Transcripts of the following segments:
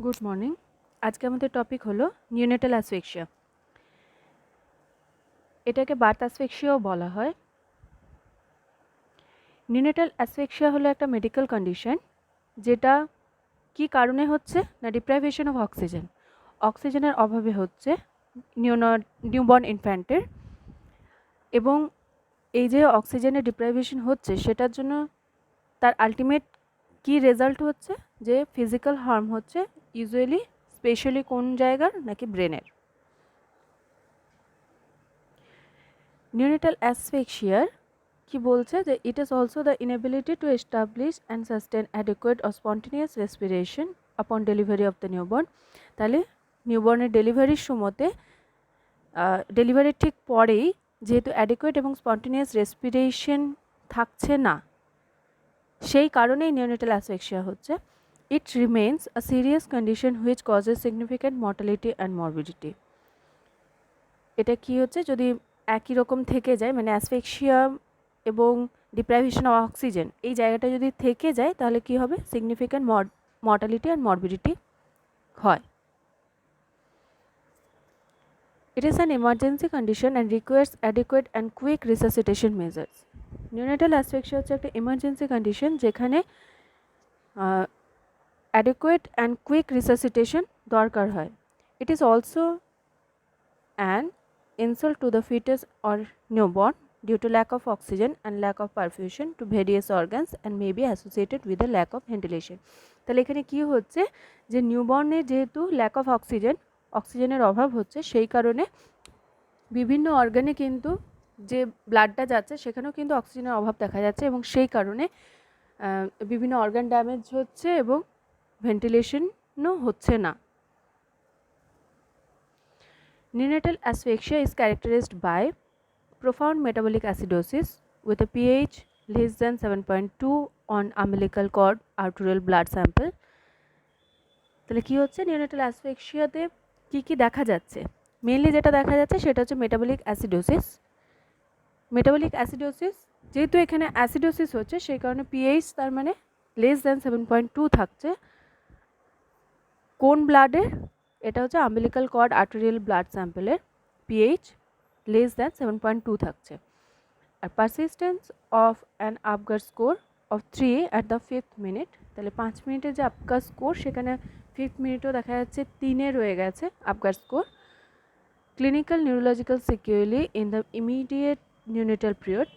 Good morning. আজকে আমাদের topic হলো নিওনেটাল অ্যাসফিক্সিয়া। এটাকে বার্থ অ্যাসফিক্সিয়াও বলা হয়। নিওনেটাল অ্যাসফিক্সিয়া হলো একটা মেডিকেল কন্ডিশন যেটা কি কারণে হচ্ছে না ডিপ্রাইভেশন অফ অক্সিজেন। অক্সিজেনের অভাবে হচ্ছে নিউবর্ন ইনফ্যান্টের, এবং এই যে অক্সিজেনের ডিপ্রাইভেশন হচ্ছে সেটার জন্য তার আলটিমেট কি রেজাল্ট হচ্ছে যে ফিজিক্যাল হার্ম হচ্ছে, ইউজুয়ালি স্পেশালি কোন জায়গার নাকি ব্রেনের। নিওনেটাল অ্যাসফিক্সিয়ার কি বলছে যে it is also the inability to establish and sustain adequate or spontaneous respiration আপন ডেলিভারি অফ দ্য নিউবর্ন। তাহলে নিউবর্নের ডেলিভারির সময়তে ডেলিভারির ঠিক পরেই যেহেতু অ্যাডিকুয়েট এবং স্পন্টেনিয়াস রেসপিরেশন থাকছে না, সেই কারণেই নিওনেটাল অ্যাসফিক্সিয়া হচ্ছে। It remains a serious condition which causes significant mortality and morbidity. এটা কি হচ্ছে, যদি একই রকম থেকে যায়, মানে অ্যাসফিক্সিয়া এবং ডিপ্রাইভেশন অফ অক্সিজেন এই জায়গাটা যদি থেকে যায়, তাহলে কি হবে, সিগনিফিক্যান্ট মর্টালিটি অ্যান্ড মরবিডিটি হয়। It is an emergency condition and requires adequate and quick resuscitation measures. Neonatal asphyxia হচ্ছে একটা emergency condition যেখানে adequate and quick resuscitation দরকার হয়. It is also an insult to the fetus or newborn due to lack of oxygen and lack of perfusion to various organs and may be associated with a lack of ventilation. তাহলে এখানে কি হচ্ছে যে নিউবর্নের যেহেতু lack of অক্সিজেনের অভাব হচ্ছে, সেই কারণে বিভিন্ন অর্গানে কিন্তু যে ব্লাডটা যাচ্ছে সেখানেও কিন্তু অক্সিজেনের অভাব দেখা যাচ্ছে, এবং সেই কারণে বিভিন্ন অর্গান ড্যামেজ হচ্ছে এবং ভেন্টিলেশনও হচ্ছে না। Neonatal asphyxia is characterized by profound metabolic acidosis with a pH less than 7.2 on umbilical cord arterial blood sample. তাহলে কি হচ্ছে, নিওনেটাল অ্যাসফিক্সিয়াতে কি কি দেখা যাচ্ছে? মেইনলি যেটা দেখা যাচ্ছে সেটা হচ্ছে মেটাবলিক অ্যাসিডোসিস। মেটাবলিক অ্যাসিডোসিস যেহেতু এখানে অ্যাসিডোসিস হচ্ছে, সেই কারণে পিএইচ তার মানে লেস দ্যান 7.2 থাকছে। কোন ব্লাডের? এটা হচ্ছে আম্বিলিকাল কর্ড আর্টেরিয়াল ব্লাড স্যাম্পেলের পিএইচ লেস দ্যান 7.2 থাকছে। আর persistence of an Apgar score of 3 at the 5th minute. তাহলে 5 মিনিটের যে আপগার স্কোর, সেখানে 5th মিনিটও দেখা যাচ্ছে 3-এ রয়ে গেছে Apgar score. Clinical neurological sequelae in the immediate neonatal period.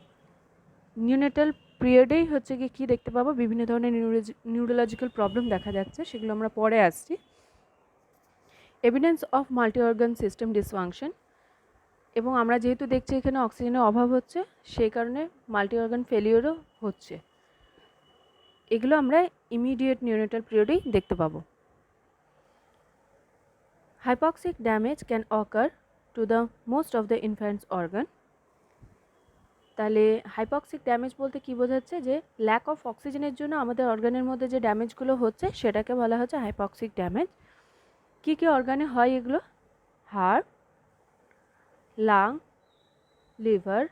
Neonatal পিরিয়ডেই হচ্ছে কি কী দেখতে পাবো, বিভিন্ন ধরনের নিউরোলজিক্যাল প্রবলেম দেখা যাচ্ছে, সেগুলো আমরা পরে আসছি। Evidence of multi organ system dysfunction, এবং আমরা যেহেতু দেখছি এখানে অক্সিজেনের অভাব হচ্ছে, সেই কারণে মাল্টি অর্গান ফেলিওরও হচ্ছে। এগুলো আমরা ইমিডিয়েট নিউনেটাল পিরিয়ডেই দেখতে পাবো। Hypoxic damage can ochre to the most of the infants organ. তাহলে হাইপক্সিক ড্যামেজ বলতে কী বোঝাচ্ছে, যে ল্যাক অফ অক্সিজেনের জন্য আমাদের অর্গানের মধ্যে যে ড্যামেজগুলো হচ্ছে সেটাকে বলা হচ্ছে হাইপক্সিক ড্যামেজ। কী কী অর্গানে হয় এগুলো? Heart, lung, liver,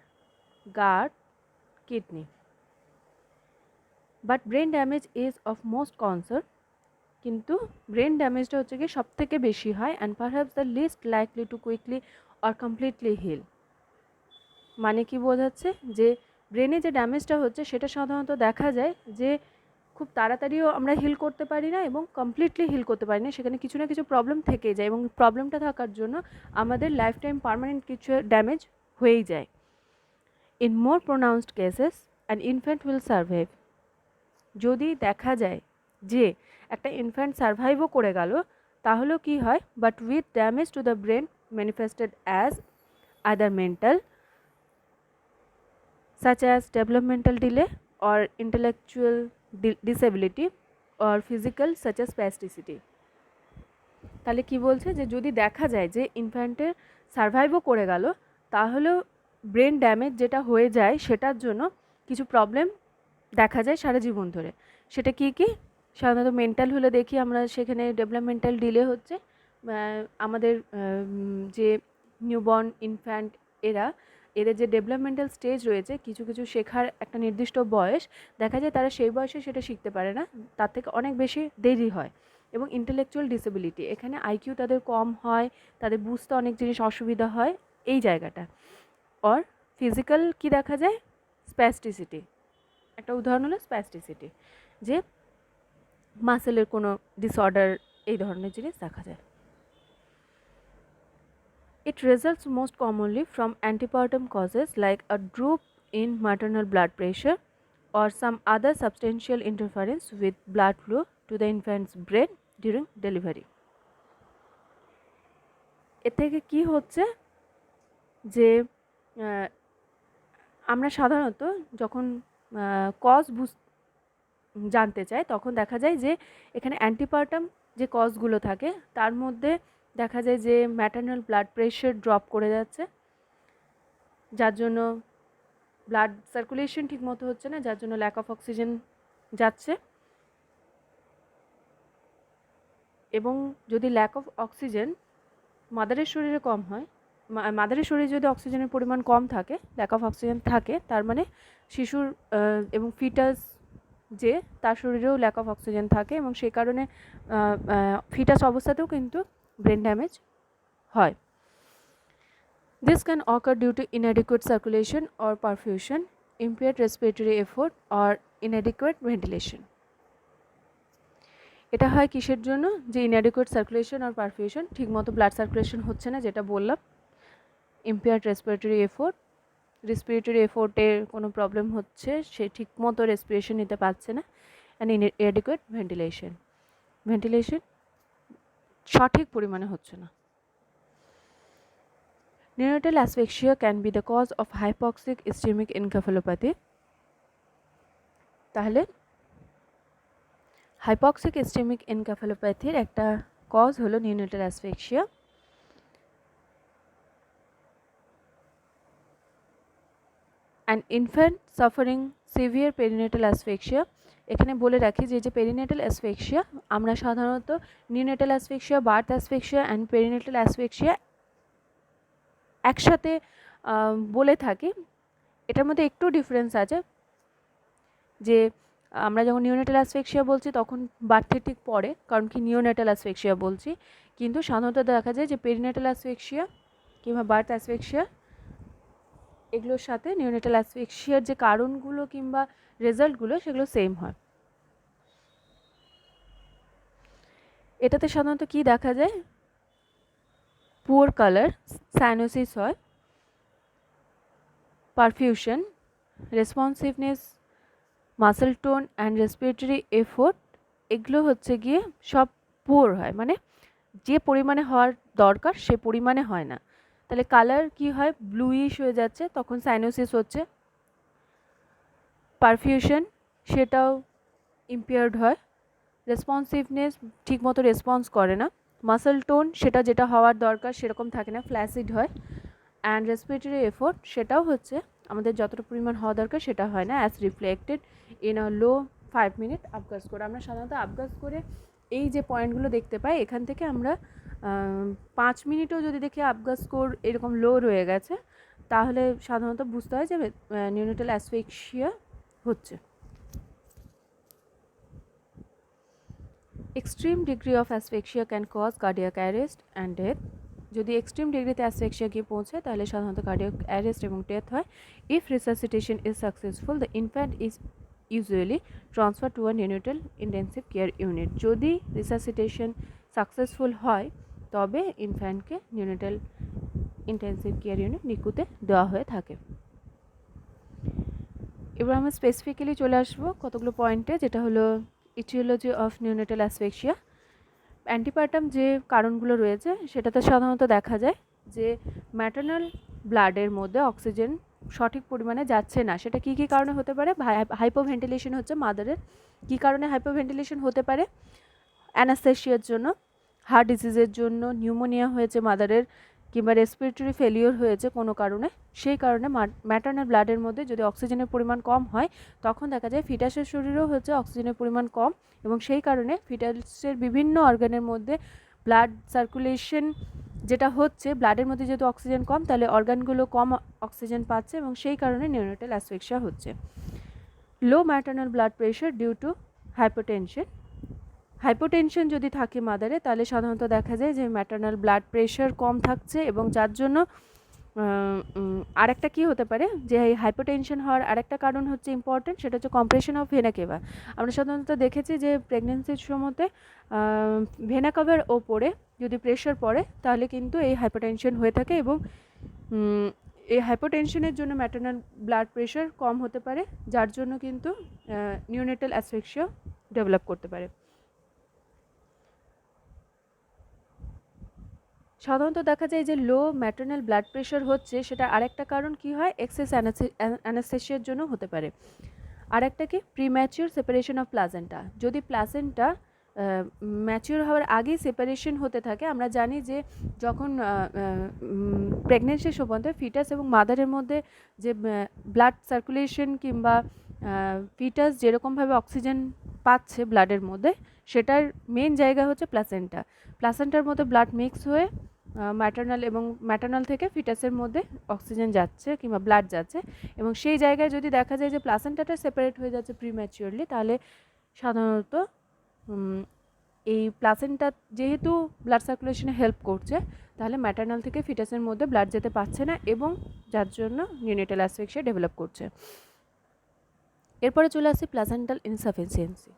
gut, kidney. But brain damage is of most concern, কিন্তু ব্রেন ড্যামেজটা হচ্ছে কি সব থেকে বেশি হয়, and perhaps the least likely to quickly or completely heal. মানে কি বোঝাচ্ছে, যে ব্রেনে যে ড্যামেজটা হচ্ছে সেটা সাধারণত দেখা যায় যে খুব তাড়াতাড়িও আমরা হিল করতে পারি না এবং কমপ্লিটলি হিল করতে পারি না, সেখানে কিছু না কিছু প্রবলেম থেকে যায়, এবং প্রবলেমটা থাকার জন্য আমাদের লাইফ টাইম পার্মানেন্ট কিছু ড্যামেজ হয়েই যায়। In more pronounced cases an infant will survive. যদি দেখা যায় যে একটা ইনফ্যান্ট সার্ভাইভও করে গেল, তাহলেও কি হয়, but with damage to the brain manifested as other mental such as developmental delay or intellectual disability or physical such as spasticity. তাহলে কি বলছে, যে যদি দেখা যায় যে ইনফ্যান্টের সার্ভাইভও করে গেল, তাহলেও ব্রেন ড্যামেজ যেটা হয়ে যায় সেটার জন্য কিছু প্রবলেম দেখা যায় সারা জীবন ধরে। সেটা কি কি? সাধারণত মেন্টাল হলে দেখি আমরা সেখানে ডেভেলপমেন্টাল ডিলে হচ্ছে, আমাদের যে নিউবর্ন ইনফ্যান্ট এদের যে ডেভেলপমেন্টাল স্টেজ রয়েছে, কিছু কিছু শেখার একটা নির্দিষ্ট বয়স, দেখা যায় তারা সেই বয়সে সেটা শিখতে পারে না, তার থেকে অনেক বেশি দেরি হয়। এবং ইন্টেলেকচুয়াল ডিসেবিলিটি, এখানে আইকিউ তাদের কম হয়, তাদের বুঝতে অনেক জিনিস অসুবিধা হয় এই জায়গাটা। অর ফিজিক্যাল কি দেখা যায়, স্প্যাস্টিসিটি, একটা উদাহরণ হলো স্প্যাস্টিসিটি, যে মাসেলের কোনো ডিসঅর্ডার এই ধরনের জিনিস দেখা যায়। It results most commonly from antepartum causes like a droop in maternal blood pressure or some other substantial interference with blood flow to the infant's brain during delivery. এর থেকে কী হচ্ছে যে আমরা সাধারণত যখন কজ জানতে চাই তখন দেখা যায় যে এখানে অ্যান্টিপার্টাম যে কজগুলো থাকে তার মধ্যে দেখা যায় যে ম্যাটারনাল ব্লাড প্রেশার ড্রপ করে যাচ্ছে, যার জন্য ব্লাড সার্কুলেশন ঠিকমতো হচ্ছে না, যার জন্য ল্যাক অফ অক্সিজেন যাচ্ছে। এবং যদি ল্যাক অফ অক্সিজেন মাদারের শরীরে কম হয়, মাদারের শরীরে যদি অক্সিজেনের পরিমাণ কম থাকে, ল্যাক অফ অক্সিজেন থাকে, তার মানে শিশুর এবং ফিটাস যে তার শরীরেও ল্যাক অফ অক্সিজেন থাকে এবং সেই কারণে ফিটাস অবস্থাতেও কিন্তু ব্রেন ড্যামেজ হয়। This can occur due to inadequate circulation or perfusion, impaired respiratory effort or inadequate ventilation. এটা হয় কিসের জন্য, যে inadequate circulation or perfusion, ঠিকমতো ব্লাড সার্কুলেশন হচ্ছে না, যেটা বললাম। impaired respiratory effort, রেসপিরেটরি এফোর্টের কোনো প্রবলেম হচ্ছে, সে ঠিকমতো রেসপিরেশন নিতে পারছে না। অ্যান্ড inadequate ventilation, ভেন্টিলেশন সঠিক পরিমাণে হচ্ছে না। Neonatal asphyxia can be the cause of hypoxic ischemic encephalopathy. তাহলে হাইপক্সিক ইস্টেমিক এনকেফালোপ্যাথির একটা কজ হলো neonatal asphyxia. And infant suffering severe perinatal asphyxia, এখানে বলে রাখি যে পেরিনেটাল অ্যাসফিক্সিয়া আমরা সাধারণত neonatal asphyxia, birth asphyxia and perinatal asphyxia একসাথে বলে থাকি। এটার মধ্যে একটু ডিফারেন্স আছে, যে আমরা যখন নিওনেটাল অ্যাসফিক্সিয়া বলছি তখন বার্থের ঠিক পরে, কারণ কি নিওনেটাল অ্যাসফিক্সিয়া বলছি, কিন্তু সাধারণত দেখা যায় যে পেরিনেটাল অ্যাসফিক্সিয়া কিংবা বার্থ অ্যাসফিক্সিয়া এগুলোর সাথে নিওনেটাল অ্যাসফিক্সিয়ার যে কারণগুলো কিংবা রেজাল্টগুলো সেগুলো সেম হয়। এটাতে সাধারণত কি দেখা যায়, পুয়ার কালার, সাইনোসিস হয়, perfusion, responsiveness, muscle tone and respiratory effort, এগুলো হচ্ছে গিয়ে সব পুয়ার হয়, মানে যে পরিমাণে হওয়ার দরকার সে পরিমাণে হয় না। তাহলে কালার কি হয়, ব্লুইশ হয়ে যাচ্ছে, তখন সাইনোসিস হচ্ছে। পারফিউশন সেটাও ইম্পেয়ার্ড হয়। রেসপন্সিভনেস ঠিকমতো রেসপন্স করে না। মাসেল টোন সেটা যেটা হওয়ার দরকার সেরকম থাকে না, ফ্ল্যাসিড হয়। অ্যান্ড রেসপিরেটরি এফোর্ট সেটাও হচ্ছে আমাদের যতটা পরিমাণ হওয়া দরকার সেটা হয় না, as reflected in a low 5 minute Apgar's score. আমরা সাধারণত আবগাস করে এই যে পয়েন্টগুলো দেখতে পাই, এখান থেকে আমরা 5 মিনিটও যদি দেখি আবগাস স্কোর এরকম লো রয়ে গেছে, তাহলে সাধারণত বুঝতে হয় যে নিওনেটাল অ্যাসফিক্সিয়া হচ্ছে। Extreme degree of asphyxia can cause cardiac arrest and death. যদি এক্সট্রিম ডিগ্রিতে অ্যাসফিক্সিয়া গিয়ে পৌঁছায় তাহলে সাধারণত কার্ডিয়াক অ্যারেস্ট এবং ডেথ হয়। If resuscitation is successful, the infant is usually transfer to a neonatal intensive care unit. যদি রিসাসিটেশন সাকসেসফুল হয় তবে ইনফ্যান্টকে নিওনেটাল ইন্টেন্সিভ কেয়ার ইউনিট নিকুতে দেওয়া হয়ে থাকে। এবার আমরা স্পেসিফিক্যালি চলে আসবো কতগুলো পয়েন্টে, যেটা হলো ইটিওলজি অফ নিওনেটাল অ্যাসফিক্সিয়া। অ্যান্টিপার্টাম যে কারণগুলো রয়েছে সেটাতে সাধারণত দেখা যায় যে ম্যাটারনাল ব্লাডের মধ্যে অক্সিজেন সঠিক পরিমাণে যাচ্ছে না। সেটা কী কী কারণে হতে পারে, হাইপোভেন্টিলেশন হচ্ছে মাদারের। কী কারণে হাইপোভেন্টিলেশন হতে পারে, অ্যানাস্থেশিয়ার জন্য, হার্ট ডিজিজের জন্য, নিউমোনিয়া হয়েছে মাদারের, কিংবা রেসপিরেটরি ফেলিওর হয়েছে কোনো কারণে। সেই কারণে ম্যাটারনাল ব্লাডের মধ্যে যদি অক্সিজেনের পরিমাণ কম হয় তখন দেখা যায় ফিটাসের শরীরেও হচ্ছে অক্সিজেনের পরিমাণ কম, এবং সেই কারণে ফিটাসের বিভিন্ন অর্গানের মধ্যে ব্লাড সার্কুলেশন যেটা হচ্ছে, ব্লাডের মধ্যে যেহেতু অক্সিজেন কম তাহলে অর্গানগুলো কম অক্সিজেন পাচ্ছে এবং সেই কারণে নিওনেটাল অ্যাসফিক্সিয়া হচ্ছে। Low maternal blood pressure due to hypotension, hypotension যদি থাকে মাদারে তাহলে সাধারণত দেখা যায় যে ম্যাটার্নাল ব্লাড প্রেশার কম থাকছে, এবং যার জন্য আরেকটা কী হতে পারে যে এই হাইপোটেনশন হওয়ার আরেকটা কারণ হচ্ছে ইম্পর্টেন্ট, সেটা হচ্ছে কম্প্রেশন অফ ভেনা কেভা। আমরা সাধারণত দেখেছি যে প্রেগনেন্সির সময়তে ভেনা কাভার ওপরে যদি প্রেশার পড়ে তাহলে কিন্তু এই হাইপোটেনশন হয়ে থাকে, এবং এই হাইপোটেনশনের জন্য ম্যাটার্নাল ব্লাড প্রেশার কম হতে পারে, যার জন্য কিন্তু নিওনেটাল অ্যাসফিক্সিয়া ডেভেলপ করতে পারে। সাধারণত দেখা যায় যে লো ম্যাটার্নাল ব্লাড প্রেশার হচ্ছে, সেটা আরেকটা কারণ কি হয়, এক্সেস অ্যানাস্থেসিয়ার জন্য হতে পারে। আরেকটা কি, প্রিম্যাচিওর সেপারেশন অফ প্লাজেন্টা। যদি প্লাজেন্টা ম্যাচিওর হওয়ার আগেই সেপারেশন হতে থাকে, আমরা জানি যে যখন প্রেগনেন্সির সময় ফিটাস এবং মাদারের মধ্যে যে ব্লাড সার্কুলেশন কিংবা ফিটাস যেরকমভাবে অক্সিজেন পাচ্ছে ব্লাডের মধ্যে, সেটার মেন জায়গা হচ্ছে প্লাসেন্টা। প্লাসেন্টার মধ্যে ব্লাড মিক্স হয়ে ম্যাটার্নাল এবং ম্যাটার্নাল থেকে ফিটাসের মধ্যে অক্সিজেন যাচ্ছে কিংবা ব্লাড যাচ্ছে, এবং সেই জায়গায় যদি দেখা যায় যে প্লাসেন্টাটা সেপারেট হয়ে যাচ্ছে প্রিম্যাচিওরলি, তাহলে সাধারণত এই প্লাসেন্টা যেহেতু ব্লাড সার্কুলেশনে হেল্প করছে, তাহলে ম্যাটার্নাল থেকে ফিটাসের মধ্যে ব্লাড যেতে পারছে না, এবং যার জন্য নিওনেটাল অ্যাসফিক্সিয়া ডেভেলপ করছে। এরপরে চলে আসি প্লাসেন্টাল ইনসাফিসিয়েন্সি।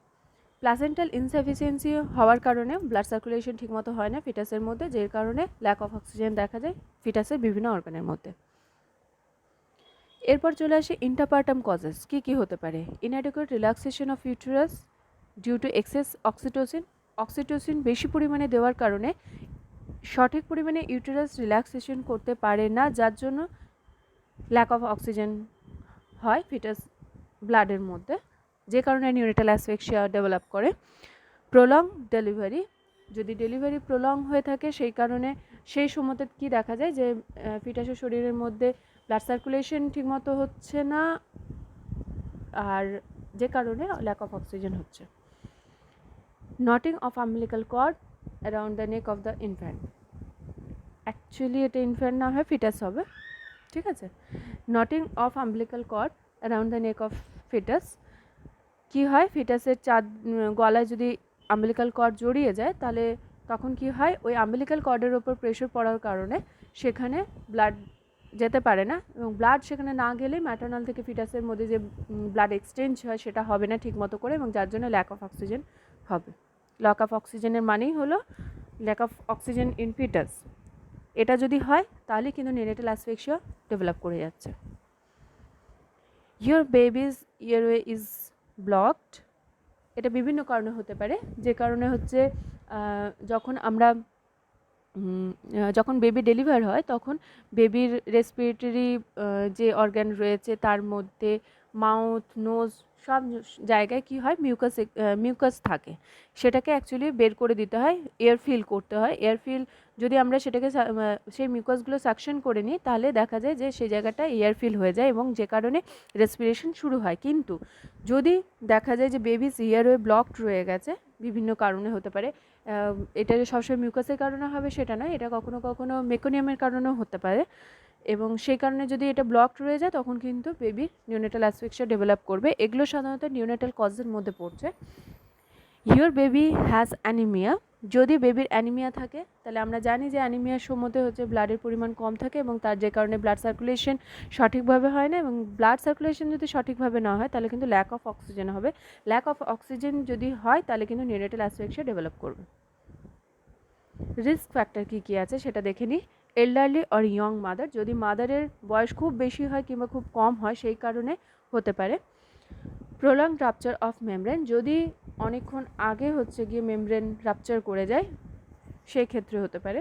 প্লাসেন্টাল ইনসাফিসিয়েন্সি হওয়ার কারণে ব্লাড সার্কুলেশন ঠিকমতো হয় না ফিটাসের মধ্যে, যে কারণে ল্যাক অফ অক্সিজেন দেখা যায় ফিটাসের বিভিন্ন অর্গানের মধ্যে। এরপর চলে আসে ইন্টারপার্টাম কজেস। কী কী হতে পারে? Inadequate relaxation of uterus due to excess oxytocin. Oxytocin বেশি পরিমাণে দেওয়ার কারণে সঠিক পরিমাণে ইউটেরাস রিল্যাক্সেশন করতে পারে না, যার জন্য ল্যাক অফ অক্সিজেন হয় ফিটাস ব্লাডের মধ্যে, যে কারণে নিওনেটাল অ্যাসফিক্সিয়া ডেভেলপ করে। প্রলং ডেলিভারি, যদি ডেলিভারি প্রলং হয়ে থাকে সেই কারণে সেই সময়তে কি দেখা যায় যে ফিটাসের শরীরের মধ্যে ব্লাড সার্কুলেশন ঠিকমতো হচ্ছে না, আর যে কারণে ল্যাক অফ অক্সিজেন হচ্ছে। Knotting of umbilical cord around the neck of the infant. Actually এটা ইনফ্যান্ট না হয় ফিটাস হবে, ঠিক আছে। Knotting of umbilical cord around the neck of foetus. কি হয়, ফিটাসের গলায় যদি আম্বিলিক্যাল কর্ড জড়িয়ে যায়, তাহলে তখন কি হয়, ওই আম্বিলিক্যাল কর্ডের ওপর প্রেশার পড়ার কারণে সেখানে ব্লাড যেতে পারে না, এবং ব্লাড সেখানে না গেলে ম্যাটার্নাল থেকে ফিটাসের মধ্যে যে ব্লাড এক্সচেঞ্জ হয় সেটা হবে না ঠিকমতো করে, এবং যার জন্য ল্যাক অফ অক্সিজেন হবে। ল্যাক অফ অক্সিজেনের মানেই হলো lack of oxygen in foetus. এটা যদি হয় তাহলে কিন্তু নিওনেটাল অ্যাসফিক্সিয়া ডেভেলপ করে যাচ্ছে। Your baby's airway is blocked. এটা বিভিন্ন কারণে হতে পারে, যে কারণে হচ্ছে যখন বেবি ডেলিভার হয় তখন বেবির রেসপিরেটরি যে অর্গান রয়েছে তার মধ্যে মাউথ, নোজ সব জায়গায় কি হয়, মিউকাস থাকে, সেটাকে অ্যাকচুয়ালি বের করে দিতে হয়, এয়ার ফিল করতে হয়। এয়ার ফিল যদি আমরা সেটাকে সেই মিউকাসগুলো সাকশন করে নিই, তাহলে দেখা যায় যে সেই জায়গাটা এয়ার ফিল হয়ে যায়, এবং যে কারণে রেসপিরেশন শুরু হয়। কিন্তু যদি দেখা যায় যে বেবিস ইয়ারওয়ে ব্লকড রয়ে গেছে, বিভিন্ন কারণে হতে পারে, এটা যে সবসময় মিউকাসের কারণে হবে সেটা নয়, এটা কখনো কখনো মেকোনিয়ামের কারণেও হতে পারে, এবং সেই কারণে যদি এটা ব্লকড রয়ে যায় তখন কিন্তু বেবির নিওনেটাল অ্যাসফিক্সিয়া ডেভেলপ করবে। এগুলো সাধারণত নিওনেটাল কজের মধ্যে পড়ছে। Your baby has anaemia. যদি বেবির অ্যানিমিয়া থাকে তাহলে আমরা জানি যে অ্যানিমিয়ার সময়তে হচ্ছে ব্লাডের পরিমাণ কম থাকে, এবং তার যে কারণে ব্লাড সার্কুলেশন সঠিকভাবে হয় না, এবং ব্লাড সার্কুলেশন যদি সঠিকভাবে না হয় তাহলে কিন্তু ল্যাক অফ অক্সিজেন হবে। ল্যাক অফ অক্সিজেন যদি হয় তাহলে কিন্তু নিওনেটাল অ্যাসফিক্সিয়া ডেভেলপ করবে। রিস্ক ফ্যাক্টর কী কী আছে সেটা দেখে নিই। এল্ডারলি অর ইয়ং মাদার, যদি মাদারের বয়স খুব বেশি হয় কিংবা খুব কম হয় সেই কারণে হতে পারে। প্রলং রাপচার অফ মেমব্রেন, যদি অনেকক্ষণ আগে হচ্ছে গিয়ে মেমব্রেন রাপচার করে যায় সেই ক্ষেত্রে হতে পারে।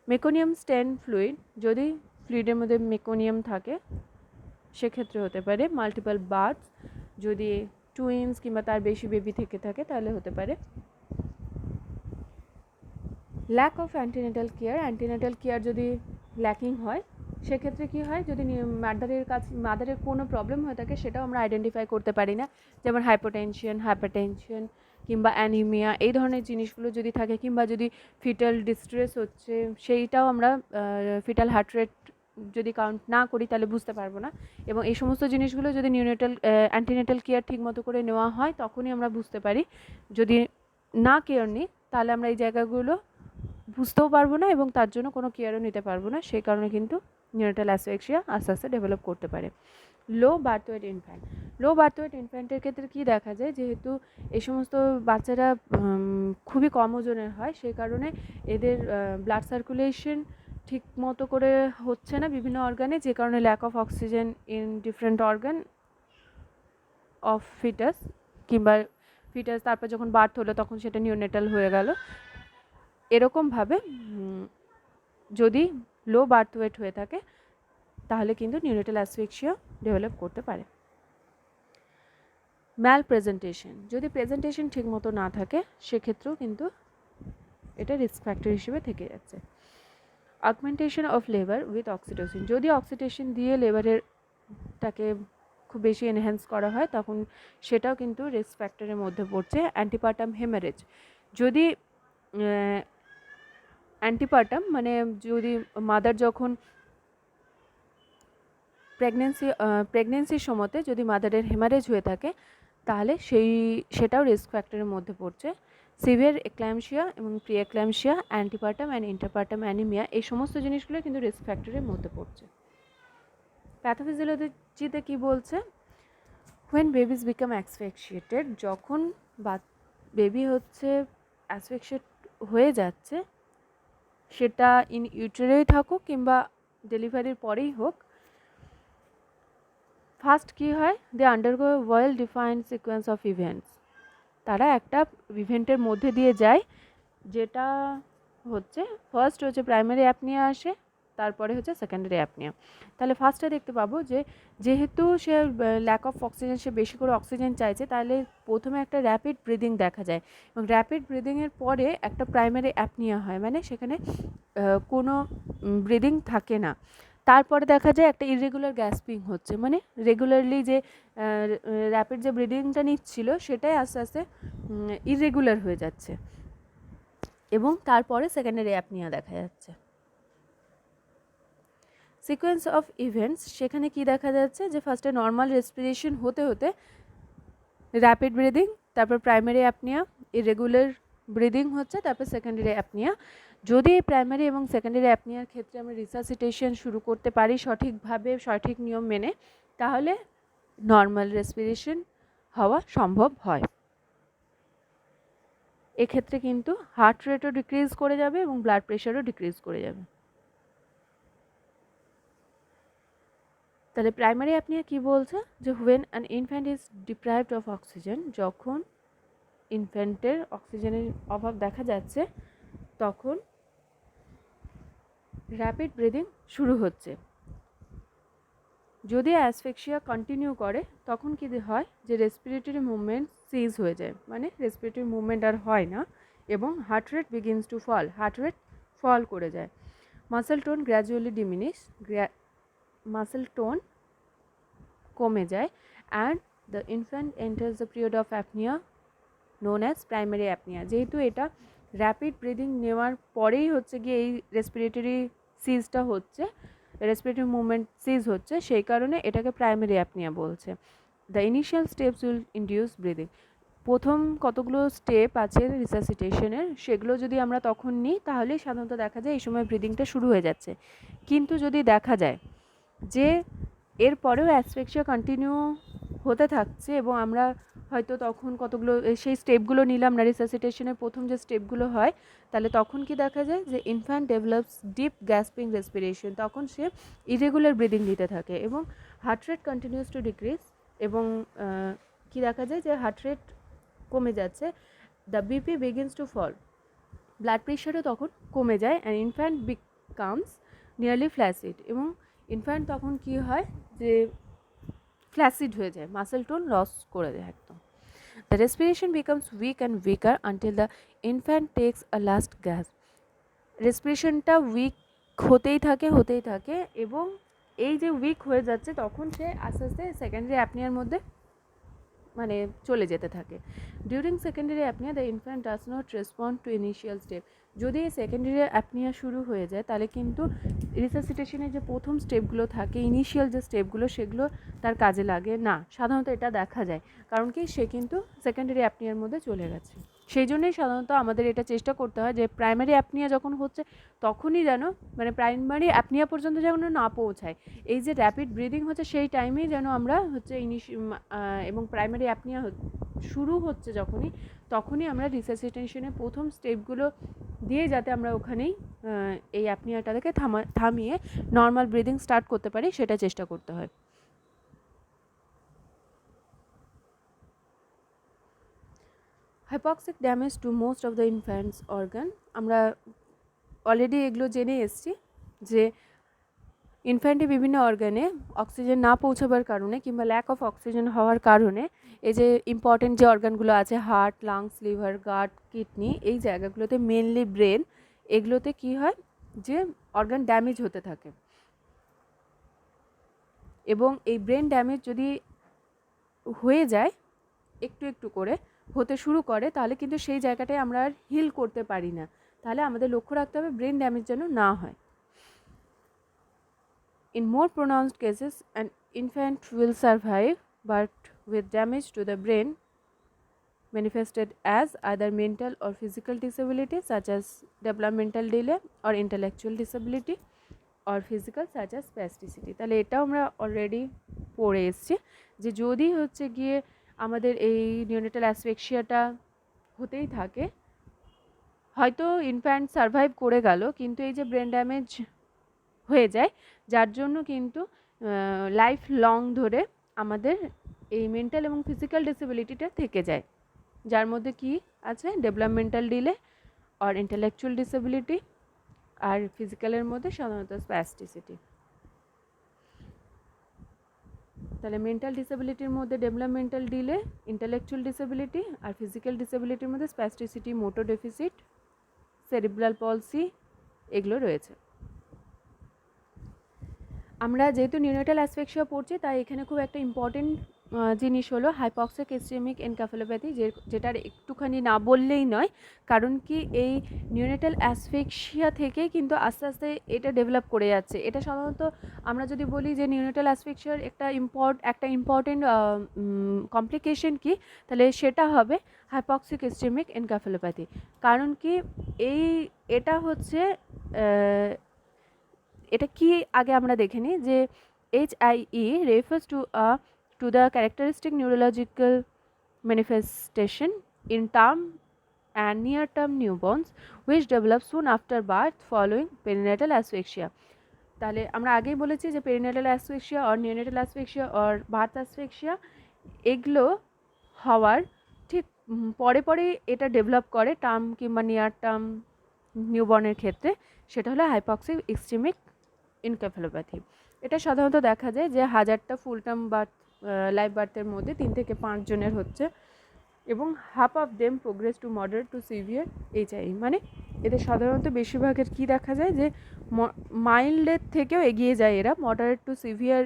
মেকোনিয়াম স্টেন ফ্লুইড, যদি ফ্লুইডের মধ্যে মেকোনিয়াম থাকে সেক্ষেত্রে হতে পারে। মাল্টিপল বার্থস, যদি টুইন্স কিংবা তার বেশি বেবি থেকে থাকে তাহলে হতে পারে। Lack of antenatal care, antenatal care যদি ল্যাকিং হয় সেক্ষেত্রে কী হয়, যদি মাদারের কোনো প্রবলেম হয়ে থাকে সেটাও আমরা আইডেন্টিফাই করতে পারি না, যেমন হাইপারটেনশন কিংবা অ্যানিমিয়া, এই ধরনের জিনিসগুলো যদি থাকে, কিংবা যদি ফিটাল ডিস্ট্রেস হচ্ছে সেইটাও আমরা ফিটাল হার্ট রেট যদি কাউন্ট না করি তাহলে বুঝতে পারবো না, এবং এই সমস্ত জিনিসগুলো যদি অ্যান্টিনেটাল কেয়ার ঠিকমতো করে নেওয়া হয় তখনই আমরা বুঝতে পারি যদি না কেয়ার নিই তাহলে আমরা এই জায়গাগুলো বুঝতেও পারবো না এবং তার জন্য কোনো কেয়ারও নিতে পারবো না, সেই কারণে কিন্তু নিউনেটাল অ্যাসফিক্সিয়া আস্তে আস্তে ডেভেলপ করতে পারে। Low birth weight infant, low birth weight ইনফ্যান্টের ক্ষেত্রে কী দেখা যায়, যেহেতু এই সমস্ত বাচ্চারা খুবই কম ওজনের হয়, সেই কারণে এদের ব্লাড সার্কুলেশন ঠিক মতো করে হচ্ছে না বিভিন্ন অর্গানে, যে কারণে lack of oxygen in different organ of foetus, কিংবা ফিটাস তারপর যখন বার্থ হলো তখন সেটা নিউনেটাল হয়ে গেল। এরকমভাবে যদি লো বার্থ ওয়েট হয়ে থাকে তাহলে কিন্তু নিউনেটাল অ্যাসফিক্সিয়া ডেভেলপ করতে পারে। ম্যাল প্রেজেন্টেশন, যদি প্রেজেন্টেশন ঠিক মতো না থাকে সেক্ষেত্রেও কিন্তু এটা রিস্ক ফ্যাক্টর হিসেবে থেকে যাচ্ছে। Augmentation of labour with oxytocin, যদি অক্সিটোসিন দিয়ে লেবারেরটাকে খুব বেশি এনহ্যান্স করা হয় তখন সেটাও কিন্তু রিস্ক ফ্যাক্টরের মধ্যে পড়ছে। অ্যান্টিপার্টাম হেমারেজ, যদি অ্যান্টিপার্টাম মানে যদি মাদার যখন প্রেগনেন্সির সময়তে যদি মাদারের হেমারেজ হয়ে থাকে তাহলে সেটাও রিস্ক ফ্যাক্টরের মধ্যে পড়ছে। সিভিয়ার এক্ল্যাম্পসিয়া এবং প্রি এক্ল্যাম্পসিয়া, অ্যান্টিপার্টাম অ্যান্ড ইন্টারপার্টাম অ্যানিমিয়া, এই সমস্ত জিনিসগুলো কিন্তু রিস্ক ফ্যাক্টরের মধ্যে পড়ছে। প্যাথোফিজিওলজিতে কি বলছে, when babies become asphyxiated, যখন বেবি হচ্ছে অ্যাসফিক্সিয়েট হয়ে যাচ্ছে, সেটা ইন ইউটেরেই থাকুক কিংবা ডেলিভারির পরেই হোক, ফার্স্ট কী হয়, they undergo well defined sequence of events, তারা একটা ইভেন্টের মধ্যে দিয়ে যায়, যেটা হচ্ছে ফার্স্ট হচ্ছে প্রাইমারি অ্যাপনিয়া আসে, তারপরে হচ্ছে সেকেন্ডারি অ্যাপনিয়া। তাহলে ফার্স্টে দেখতে পাবো যে যেহেতু সে ল্যাক অফ অক্সিজেন, সে বেশি করে অক্সিজেন চাইছে, তাহলে প্রথমে একটা র্যাপিড ব্রিদিং দেখা যায় এবং র্যাপিড ব্রিদিংয়ের পরে একটা প্রাইমারি অ্যাপনিয়া হয়, মানে সেখানে কোনো ব্রিদিং থাকে না। তারপরে দেখা যায় একটা ইররেগুলার গ্যাসপিং হচ্ছে, মানে রেগুলারলি যে র্যাপিড যে ব্রিদিংটা নিচ্ছিল সেটাই আস্তে আস্তে ইররেগুলার হয়ে যাচ্ছে এবং তারপরে সেকেন্ডারি অ্যাপনিয়া দেখা যাচ্ছে। সিকোয়েন্স অফ ইভেন্টস, সেখানে কি দেখা যাচ্ছে যে ফার্স্টে নর্মাল রেসপিরেশন হতে হতে র্যাপিড ব্রিদিং, তারপর প্রাইমারি অ্যাপনিয়া, ইররেগুলার ব্রিদিং হচ্ছে, তারপর সেকেন্ডারি অ্যাপনিয়া। যদি এই প্রাইমারি এবং সেকেন্ডারি অ্যাপনিয়ার ক্ষেত্রে আমরা রিসাসিটেশন শুরু করতে পারি সঠিকভাবে, সঠিক নিয়ম মেনে, তাহলে নর্মাল রেসপিরেশন হওয়া সম্ভব হয়। এক্ষেত্রে কিন্তু হার্ট রেটও ডিক্রিজ করে যাবে এবং ব্লাড প্রেশারও ডিক্রিজ করে যাবে। তাহলে প্রাইমারি অ্যাপনিয়া কি বলছে, যে when an infant is deprived of oxygen, যখন ইনফ্যান্টের অক্সিজেনের অভাব দেখা যাচ্ছে তখন র্যাপিড ব্রিদিং শুরু হচ্ছে। যদি অ্যাসফিক্সিয়া কন্টিনিউ করে তখন কী হয়, যে রেসপিরেটরি মুভমেন্ট সিজ হয়ে যায়, মানে রেসপিরেটরি মুভমেন্ট আর হয় না এবং heart rate begins to fall, heart rate fall করে যায়। Muscle tone gradually diminish, muscle tone কমে যায়, and the infant enters the period of apnoea known as primary apnoea. যেহেতু এটা র্যাপিড ব্রিদিং নেওয়ার পরেই হচ্ছে গিয়ে এই রেসপিরেটরি সিজটা হচ্ছে, রেসপিরেটরি মুভমেন্ট সিজ হচ্ছে, সেই কারণে এটাকে প্রাইমারি অ্যাপনিয়া বলছে। The initial steps will induce breathing, প্রথম কতগুলো স্টেপ আছে রিসাসিটেশনের, সেগুলো যদি আমরা তখন নিই তাহলেই সাধারণত দেখা যায় এই সময় ব্রিদিংটা শুরু হয়ে যাচ্ছে। কিন্তু যদি দেখা যায় যে এরপরেও অ্যাসফিক্সিয়া কন্টিনিউ হতে থাকছে এবং আমরা হয়তো তখন কতগুলো সেই স্টেপগুলো নিলাম না, রিসাসিটেশনের প্রথম যে স্টেপগুলো হয়, তাহলে তখন কি দেখা যায় যে infant develops deep gasping respiration, তখন সে ইরেগুলার ব্রিদিং দিতে থাকে এবং heart rate continues to decrease, এবং কি দেখা যায় যে হার্ট রেট কমে যাচ্ছে, the BP begins to fall, blood প্রেশারও তখন কমে যায়, and infant becomes nearly flaccid, এবং ইনফ্যান্ট তখন কি হয় যে ফ্ল্যাসিড হয়ে যায়, মাসেল টোন লস করে দেয় একদম। The respiration becomes weak and weaker until the infant takes a last gasp, রেসপিরেশনটা উইক হতেই থাকে এবং এই যে উইক হয়ে যাচ্ছে তখন সে আস্তে আস্তে সেকেন্ডারি অ্যাপনিয়ার মধ্যে মানে চলে যেতে থাকে। During secondary apnoea the infant does not respond to initial step, যদি এই সেকেন্ডারি অ্যাপনিয়া শুরু হয়ে যায় তাহলে কিন্তু রিসাসিটেশনের যে প্রথম স্টেপগুলো থাকে, ইনিশিয়াল যে স্টেপগুলো, সেগুলো তার কাজে লাগে না, সাধারণত এটা দেখা যায়, কারণ কি সে কিন্তু সেকেন্ডারি অ্যাপনিয়ার মধ্যে চলে গেছে। সেই জন্যই সাধারণত আমাদের এটা চেষ্টা করতে হয় যে প্রাইমারি অ্যাপনিয়া যখন হচ্ছে তখনই যেন মানে প্রাইমারি অ্যাপনিয়া পর্যন্ত যেন না পৌঁছায়, এই যে র্যাপিড ব্রিদিং হচ্ছে সেই টাইমেই যেন আমরা হচ্ছে এবং প্রাইমারি অ্যাপনিয়া শুরু হচ্ছে যখনই, তখনই আমরা রিসাসিটেশনের প্রথম স্টেপগুলো দিয়ে যাতে আমরা ওখানেই এই অ্যাপনিয়াটাকে থামিয়ে নর্মাল ব্রিদিং স্টার্ট করতে পারি সেটা চেষ্টা করতে হয়। Hypoxic damage to most of the infants organ, আমরা অলরেডি এগুলো জেনে এসেছি যে ইনফ্যান্টের বিভিন্ন অর্গানে অক্সিজেন না পৌঁছাবার কারণে কিংবা ল্যাক অফ অক্সিজেন হওয়ার কারণে এই যে ইম্পর্টেন্ট যে অর্গানগুলো আছে heart, lungs, liver, gut, kidney, এই জায়গাগুলোতে মেনলি ব্রেন, এগুলোতে কি হয় যে অর্গান ড্যামেজ হতে থাকে। এবং এই ব্রেন ড্যামেজ যদি হয়ে যায় একটু একটু করে হতে শুরু করে তাহলে কিন্তু সেই জায়গাটায় আমরা আর হিল করতে পারি না, তাহলে আমাদের লক্ষ্য রাখতে হবে ব্রেন ড্যামেজ যেন না হয়। In more pronounced cases, an infant will survive, but with damage to the brain manifested as either mental or physical disability such as developmental delay or intellectual disability or physical such as spasticity। তাহলে এটাও আমরা already পড়ে এসেছি যে যদি হচ্ছে গিয়ে আমাদের এই নিওনেটাল অ্যাসফিক্সিয়াটা হতেই থাকে, হয়তো ইনফ্যান্ট সারভাইভ করে গেল কিন্তু এই যে ব্রেন ড্যামেজ হয়ে যায় যার জন্য কিন্তু লাইফ লং ধরে আমাদের এই মেন্টাল এবং ফিজিক্যাল ডিসেবিলিটিটা থেকে যায়, যার মধ্যে কি আছে ডেভেলপমেন্টাল ডিলে আর ইন্টেলেকচুয়াল ডিসেবিলিটি, আর ফিজিক্যালের মধ্যে সাধারণত স্প্যাস্টিসিটি। তাহলে মেন্টাল ডিসেবিলিটির মধ্যে ডেভেলপমেন্টাল ডিলে, ইন্টেলেকচুয়াল ডিসেবিলিটি, আর ফিজিক্যাল ডিসেবিলিটির মধ্যে স্প্যাস্টিসিটি, মোটর ডেফিসিট, সেরিব্রাল পলসি, এগুলো রয়েছে। আমরা যেহেতু নিওনেটাল অ্যাসফিক্সিয়া পড়ছি তাই এখানে খুব একটা ইম্পর্টেন্ট জিনিস হলো হাইপক্সিক ইসচেমিক এনকেফালোপ্যাথি, যেটার একটুখানি না বললেই নয়, কারণ কি এই নিওনেটাল অ্যাসফিক্সিয়া থেকে কিন্তু আস্তে আস্তে এটা ডেভেলপ করে যাচ্ছে। এটা সাধারণত আমরা যদি বলি যে নিওনেটাল অ্যাসফিক্সিয়ার একটা ইম্পর্টেন্ট কমপ্লিকেশন কি, তাহলে সেটা হবে হাইপক্সিক ইসচেমিক এনকেফালোপ্যাথি। কারণ কি এটা হচ্ছে এটা কি আগে আমরা দেখে নিই যে HIE refers to the characteristic neurological manifestation in term and near term newborns which develop soon after birth following perinatal asphyxia। তাহলে আমরা আগেই বলেছি যে পেরিনেটাল অ্যাসফিক্সিয়া আর নিওনেটাল অ্যাসফিক্সিয়া আর বার্থ অ্যাসফিক্সিয়া এগুলো হওয়ার ঠিক পরে পরে এটা ডেভেলপ করে টার্ম কিংবা নিয়ার টার্ম নিউবর্নের ক্ষেত্রে, সেটা হলো হাইপক্সিক ইসচেমিক এনকেফালোপ্যাথি। এটা সাধারণত দেখা যায় যে 1000টা ফুল টার্ম বার্থ লাইভ বার্থের মধ্যে 3 থেকে 5 জনের হচ্ছে, এবং half of them progress to moderate two severe HIE। মানে এদের সাধারণত বেশিরভাগের কি দেখা যায় যে মাইল্ডের থেকেও এগিয়ে যায় এরা, মডারেট টু সিভিয়ার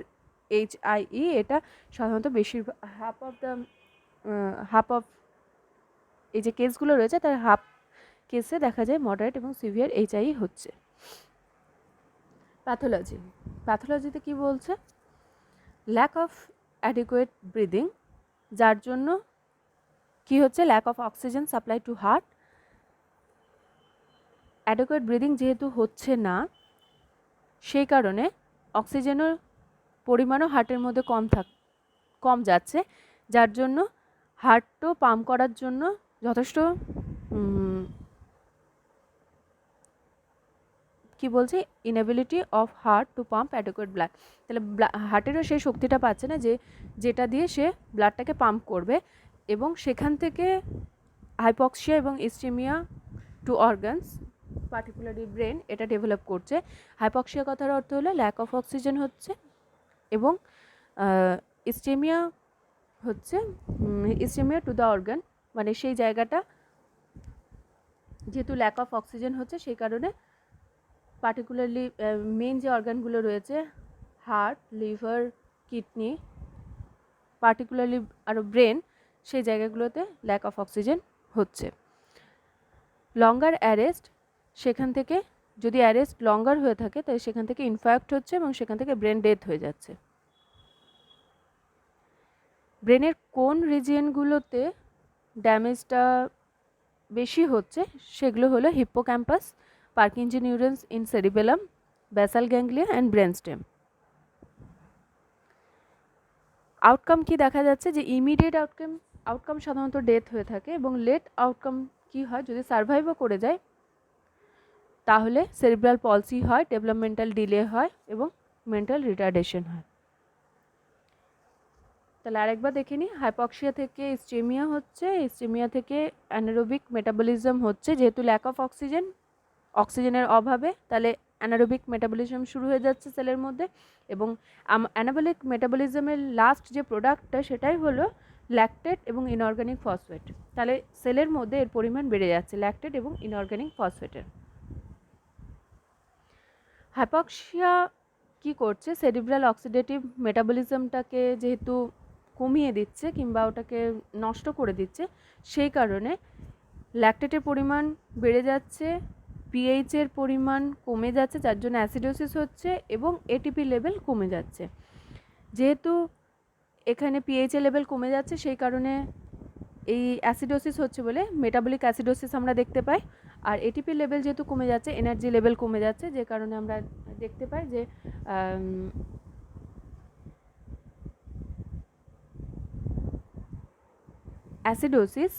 HIE এটা সাধারণত বেশিরভাগ হাফ অফ এই যে কেসগুলো রয়েছে তার হাফ কেসে দেখা যায় মডারেট এবং সিভিয়ার HIE হচ্ছে। প্যাথোলজিতে কি বলছে, ল্যাক অফ অ্যাডিকুয়েট ব্রিদিং, যার জন্য কি হচ্ছে lack of oxygen supply to heart. Adequate breathing যেহেতু হচ্ছে না সেই কারণে অক্সিজেনের পরিমাণও হার্টের মধ্যে কম যাচ্ছে, যার জন্য হার্টও পাম্প করার জন্য যথেষ্ট কি বলছে inability of heart to pump adequate blood. তাহলে হার্টেরও সেই শক্তিটা পাচ্ছে না যেটা দিয়ে সে ব্লাডটাকে পাম্প করবে, এবং সেখান থেকে হাইপক্সিয়া এবং ইসচেমিয়া টু অর্গানস পার্টিকুলারলি ব্রেন এটা ডেভেলপ করছে। হাইপক্সিয়া কথার অর্থ হলো ল্যাক অফ অক্সিজেন হচ্ছে, এবং ইসচেমিয়া হচ্ছে ইসচেমিয়া টু দ্য অর্গান, মানে সেই জায়গাটা যেহেতু ল্যাক অফ অক্সিজেন হচ্ছে সেই কারণে পার্টিকুলারলি মেন যে অর্গানগুলো রয়েছে হার্ট, লিভার, কিডনি, পার্টিকুলারলি আরও ব্রেন, সেই জায়গাগুলোতে ল্যাক অফ অক্সিজেন হচ্ছে। লঙ্গার অ্যারেস্ট, সেখান থেকে যদি অ্যারেস্ট লঙ্গার হয়ে থাকে তাই সেখান থেকে ইনফ্যাক্ট হচ্ছে এবং সেখান থেকে ব্রেন ডেথ হয়ে যাচ্ছে। ব্রেনের কোন রিজিয়নগুলোতে ড্যামেজটা বেশি হচ্ছে সেগুলো হলো hippocampus, Purkinje neurons in cerebellum, basal ganglia and brainstem. Outcome কি দেখা যাচ্ছে যে ইমিডিয়েট আউটকাম সাধারণত ডেথ হয়ে থাকে, এবং লেট আউটকাম কি হয়, যদি সার্ভাইভও করে যায় তাহলে সেরিব্রাল পলসি হয়, ডেভেলপমেন্টাল ডিলে হয় এবং মেন্টাল রিটার্ডেশন হয়। তাহলে আরেকবার দেখে নিই, হাইপক্সিয়া থেকে ইসচেমিয়া হচ্ছে, ইসচেমিয়া থেকে অ্যানারোবিক মেটাবলিজম হচ্ছে, যেহেতু ল্যাক অফ অক্সিজেনের অভাবে তাহলে অ্যানারোবিক মেটাবলিজম শুরু হয়ে যাচ্ছে সেলের মধ্যে, এবং অ্যানাবলিক মেটাবলিজমের লাস্ট যে প্রোডাক্টটা সেটাই হলো ল্যাকটেট এবং ইনঅর্গানিক ফসফেট। তাহলে সেলের মধ্যে এর পরিমাণ বেড়ে যাচ্ছে ল্যাকটেট এবং ইনঅর্গানিক ফসফেটের। হাইপক্সিয়া কি করছে, সেরিব্রাল অক্সিডেটিভ মেটাবলিজমটাকে যেহেতু কমিয়ে দিচ্ছে কিংবা ওটাকে নষ্ট করে দিচ্ছে, সেই কারণে ল্যাকটেটের পরিমাণ বেড়ে যাচ্ছে, পিএইচের পরিমাণ কমে যাচ্ছে, যার জন্য অ্যাসিডোসিস হচ্ছে এবং এটিপি লেভেল কমে যাচ্ছে। যেহেতু এখানে পিএইচের লেভেল কমে যাচ্ছে সেই কারণে এই অ্যাসিডোসিস হচ্ছে বলে মেটাবলিক অ্যাসিডোসিস আমরা দেখতে পাই। আর এটিপি লেভেল যেহেতু কমে যাচ্ছে, এনার্জি লেভেল কমে যাচ্ছে, যে কারণে আমরা দেখতে পাই যে অ্যাসিডোসিস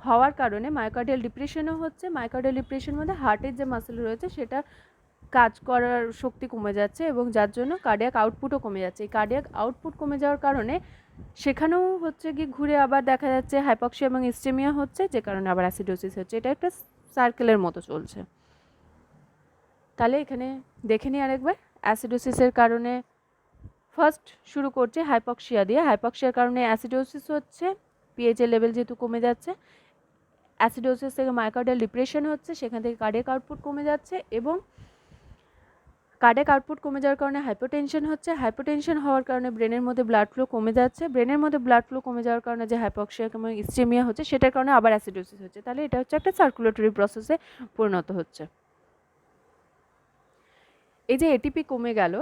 হওয়ার কারণে মায়োকার্ডিয়াল ডিপ্রেশনও হচ্ছে। মায়োকার্ডিয়াল ডিপ্রেশন মধ্যে হার্টের যে মাসেল রয়েছে সেটা কাজ করার শক্তি কমে যাচ্ছে এবং যার জন্য কার্ডিয়াক আউটপুটও কমে যাচ্ছে। এই কার্ডিয়াক আউটপুট কমে যাওয়ার কারণে সেখানেও হচ্ছে কি ঘুরে আবার দেখা যাচ্ছে হাইপক্সিয়া এবং ইসচেমিয়া হচ্ছে, যে কারণে আবার অ্যাসিডোসিস হচ্ছে। এটা একটা সার্কেলের মতো চলছে। তাহলে এখানে দেখে নিই আরেকবার, অ্যাসিডোসিসের কারণে ফার্স্ট শুরু করছে হাইপক্সিয়া দিয়ে। হাইপক্সিয়ার কারণে অ্যাসিডোসিস হচ্ছে, পিএইচ এর লেভেল যেহেতু কমে যাচ্ছে, অ্যাসিডোসিস থেকে মায়োকার্ডিয়াল ডিপ্রেশন হচ্ছে, সেখান থেকে কার্ডিয়াক আউটপুট কমে যাচ্ছে এবং কার্ডিয়াক আউটপুট কমে যাওয়ার কারণে হাইপোটেনশন হচ্ছে। হাইপোটেনশন হওয়ার কারণে ব্রেনের মধ্যে ব্লাড ফ্লো কমে যাচ্ছে। ব্রেনের মধ্যে ব্লাড ফ্লো কমে যাওয়ার কারণে যে হাইপক্সিয়া এবং ইসচেমিয়া হচ্ছে সেটার কারণে আবার অ্যাসিডোসিস হচ্ছে। তাহলে এটা হচ্ছে একটা সার্কুলেটরি প্রসেসে পরিণত হচ্ছে। এই যে এটিপি কমে গেল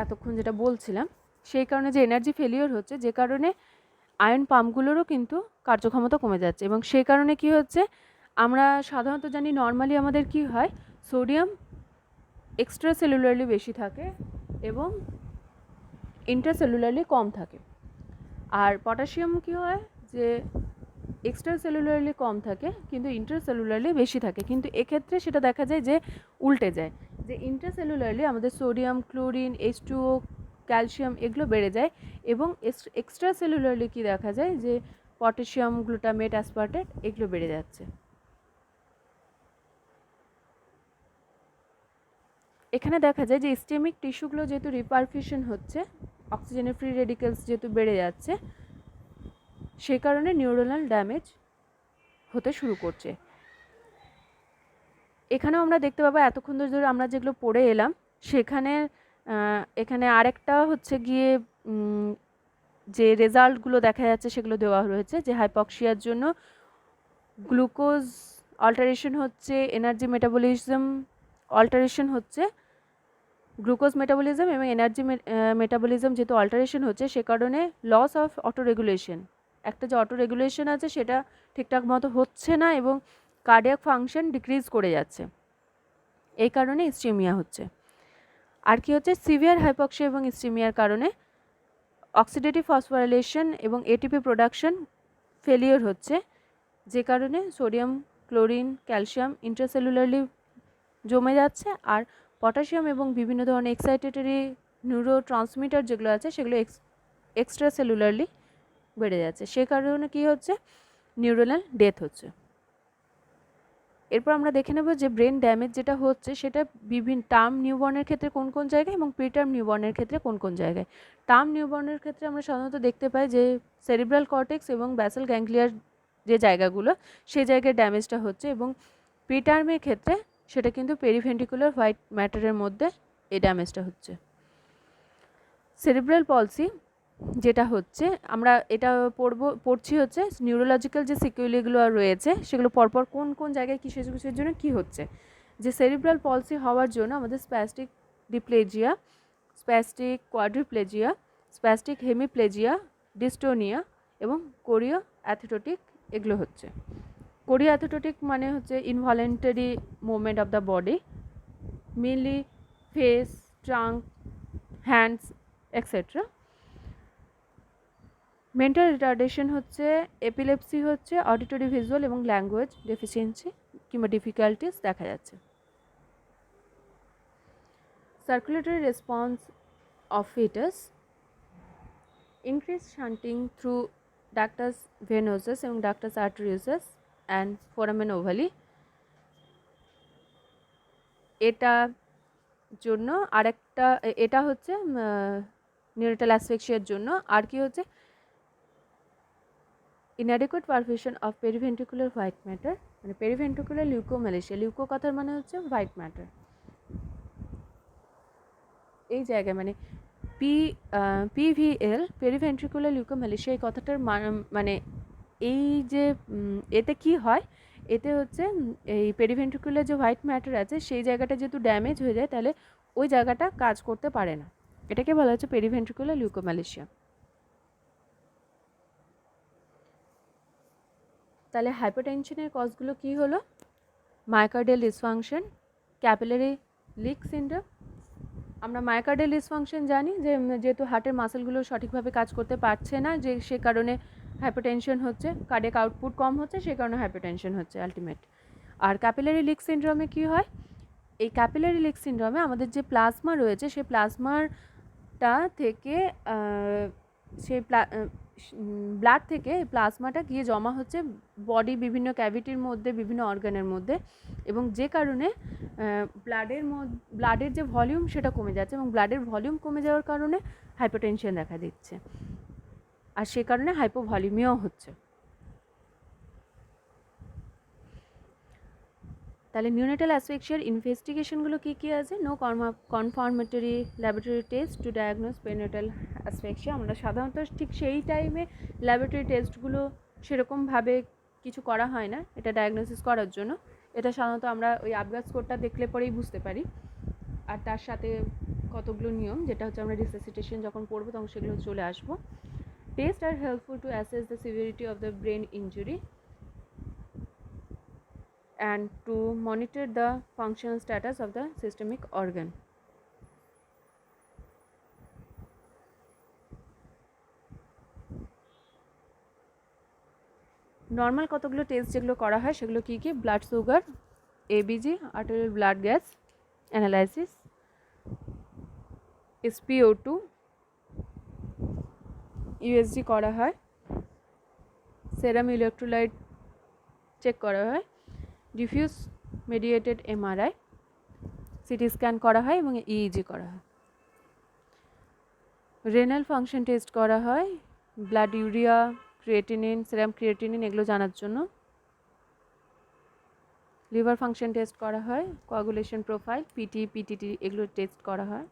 এতক্ষণ যেটা বলছিলাম, সেই কারণে যে এনার্জি ফেলিওর হচ্ছে, যে কারণে আয়ন পাম্পগুলোরও কিন্তু কার্যক্ষমতা কমে যাচ্ছে। এবং সেই কারণে কি হচ্ছে, আমরা সাধারণত জানি নর্মালি আমাদের কি হয়, সোডিয়াম এক্সট্রা সেলুলারলি বেশি থাকে এবং ইন্ট্রাসেলুলারলি কম থাকে। আর পটাশিয়াম কি হয়, যে এক্সট্রা সেলুলারলি কম থাকে কিন্তু ইন্ট্রাসেলুলারলি বেশি থাকে। কিন্তু এক্ষেত্রে সেটা দেখা যায় যে উল্টে যায়, যে ইন্ট্রাসেলুলারলি আমাদের সোডিয়াম, ক্লোরিন, H2O, ক্যালসিয়াম এগুলো বেড়ে যায় এবং এক্সট্রা সেলুলারলি কি দেখা যায় যে পটাশিয়াম, গ্লুটামেট, অ্যাসপার্টেট এগুলো বেড়ে যাচ্ছে। এখানে দেখা যায় যে ইস্টেমিক টিস্যুগুলো যেহেতু রিপারফিউশন হচ্ছে, অক্সিজেনের ফ্রি রেডিক্যালস যেহেতু বেড়ে যাচ্ছে, সেই কারণে নিউরোনাল ড্যামেজ হতে শুরু করছে। এখানেও আমরা দেখতে পাবো এতক্ষণ ধরে আমরা যেগুলো পড়ে এলাম সেখানে এখানে আরেকটা হচ্ছে গিয়ে যে রেজাল্টগুলো দেখা যাচ্ছে সেগুলো দেওয়া রয়েছে, যে হাইপক্সিয়ার জন্য গ্লুকোজ অল্টারেশন হচ্ছে, এনার্জি মেটাবলিজম অল্টারেশন হচ্ছে, গ্লুকোজ মেটাবলিজম এবং এনার্জি মেটাবলিজম যেহেতু অল্টারেশন হচ্ছে সে কারণে লস অফ অটো রেগুলেশন, একটা যে অটো রেগুলেশন আছে সেটা ঠিকঠাক মতো হচ্ছে না এবং কার্ডিয়াক ফাংশন ডিক্রিজ করে যাচ্ছে, এই কারণে ইসচেমিয়া হচ্ছে। আর কি হচ্ছে, সিভিয়ার হাইপক্সিয়া এবং ইসচেমিয়ার কারণে অক্সিডেটিভ ফসফোরাইলেশন এবং এটিপি প্রোডাকশন ফেলিওর হচ্ছে, যে কারণে সোডিয়াম, ক্লোরিন, ক্যালসিয়াম ইন্ট্রাসেলুলারলি জমে যাচ্ছে আর পটাশিয়াম এবং বিভিন্ন ধরনের এক্সাইটেটরি নিউরো ট্রান্সমিটার যেগুলো আছে সেগুলো এক্সট্রা সেলুলারলি বেড়ে যাচ্ছে, সে কারণে কী হচ্ছে, নিউরোনাল ডেথ হচ্ছে। এরপর আমরা দেখে নেব যে ব্রেন ড্যামেজ যেটা হচ্ছে সেটা বিভিন্ন টার্ম নিউবর্নের ক্ষেত্রে কোন কোন জায়গায় এবং প্রিটার্ম নিউবর্নের ক্ষেত্রে কোন কোন জায়গায়। টার্ম নিউবর্নের ক্ষেত্রে আমরা সাধারণত দেখতে পাই যে সেরিব্রাল কর্টেক্স এবং ব্যাসাল গ্যাংলিয়ার যে জায়গাগুলো সেই জায়গায় ড্যামেজটা হচ্ছে, এবং প্রিটার্মের ক্ষেত্রে সেটা কিন্তু পেরিভেন্ট্রিকুলার হোয়াইট ম্যাটারের মধ্যে এই ড্যামেজটা হচ্ছে। সেরিব্রাল পলসি যেটা হচ্ছে, আমরা এটা পড়ছি হচ্ছে নিউরোলজিক্যাল যে সিকুয়েলিগুলো রয়েছে সেগুলো পরপর কোন কোন জায়গায় কিসের কিসের জন্য কী হচ্ছে। যে সেরিব্রাল পলসি হওয়ার জন্য আমাদের spastic diplegia, spastic quadriplegia, spastic hemiplegia, dystonia এবং কোরিও অ্যাথেটোটিক এগুলো হচ্ছে। কোরিয়াথোটোটিক মানে হচ্ছে involuntary movement of the body, mainly face, trunk, hands etcetera. Mental retardation হচ্ছে এপিলেপসি হচ্ছে অডিটরি, ভিজুয়াল এবং ল্যাঙ্গুয়েজ ডেফিসিয়েন্সি কিংবা ডিফিকাল্টিস দেখা যাচ্ছে। Circulatory response of foetus, increase shunting through ductus venosus এবং ductus arteriosus and foramen ovale, এটা জন্য আরেকটা, এটা হচ্ছে নিউরেটাল অ্যাসফিক্সিয়ার জন্য। আর কি হচ্ছে inadequate perfusion of periventricular white matter, মানে periventricular লিউকোম্যালেশিয়া, লিউকো কথার মানে হচ্ছে হোয়াইট ম্যাটার, এই জায়গায় মানে পিভিএল পেরিভেন্ট্রিকুলার লিউকোম্যালেশিয়া এই কথাটার মানে এই যে এতে কি হয়, এতে হচ্ছে এই পেরিভেন্ট্রিকুলার যে হোয়াইট ম্যাটার আছে সেই জায়গাটা যেহেতু ড্যামেজ হয়ে যায় তাহলে ওই জায়গাটা কাজ করতে পারে না, এটাকে বলা হচ্ছে পেরিভেন্ট্রিকুলার লিউকোম্যালেশিয়া। তাহলে হাইপারটেনশনের কজগুলো কি হলো? Myocardial dysfunction, capillary leak syndrome. আমরা মায়োকার্ডিয়াল ডিসফাংশন জানি যে যেহেতু হার্টের মাসেলগুলো সঠিকভাবে কাজ করতে পারছে না, যে সে কারণে হাইপারটেনশন হচ্ছে, কার্ডিয়াক আউটপুট কম হচ্ছে, সে কারণে হাইপারটেনশন হচ্ছে আলটিমেট। আর ক্যাপিলারি লিক সিন্ড্রোমে কি হয়? এই ক্যাপিলারি লিক সিন্ড্রোমে আমাদের যে প্লাজমা রয়েছে সেই প্লাজমাটা থেকে সেই ব্লাড থেকে প্লাজমাটা গিয়ে জমা হচ্ছে বডি বিভিন্ন ক্যাভিটির মধ্যে, বিভিন্ন অর্গানের মধ্যে, এবং যে কারণে ব্লাডের যে ভলিউম সেটা কমে যাচ্ছে, এবং ব্লাডের ভলিউম কমে যাওয়ার কারণে হাইপারটেনশন দেখা দিচ্ছে, আর সে কারণে হাইপোভলিউমিয়াও হচ্ছে। তাহলে নিউনেটাল অ্যাসফিক্সিয়ার ইনভেস্টিগেশনগুলো কী কী আছে? No confirmatory laboratory test to diagnose perinatal asphyxia. আমরা সাধারণত ঠিক সেই টাইমে ল্যাবরেটরি টেস্টগুলো সেরকমভাবে কিছু করা হয় না এটা ডায়াগনোসিস করার জন্য, এটা সাধারণত আমরা ওই আবগাস স্কোরটা দেখলে পরেই বুঝতে পারি, আর তার সাথে কতগুলো নিয়ম যেটা হচ্ছে আমরা রিসাসিটেশন যখন পড়বো তখন সেগুলো চলে আসবো। Test are helpful to assess the severity of the brain injury and to monitor the functional status of the systemic organ. Normal কতগুলো টেস্ট যেগুলো করা হয় সেগুলো কী কী? Blood sugar, ABG arterial blood gas analysis, SpO2, USG করা হয়, serum electrolyte check করা হয়, diffuse mediated MRI, CT scan করা হয় এবং EEG করা হয়। রেনাল ফাংশন টেস্ট করা হয়, ব্লাড ইউরিয়া, ক্রিয়েটিনিন, সেরাম ক্রিয়েটিনিন এগুলো জানার জন্য। লিভার ফাংশন টেস্ট করা হয়, কোয়াগুলেশন প্রোফাইল, PTT এগুলো টেস্ট করা হয়।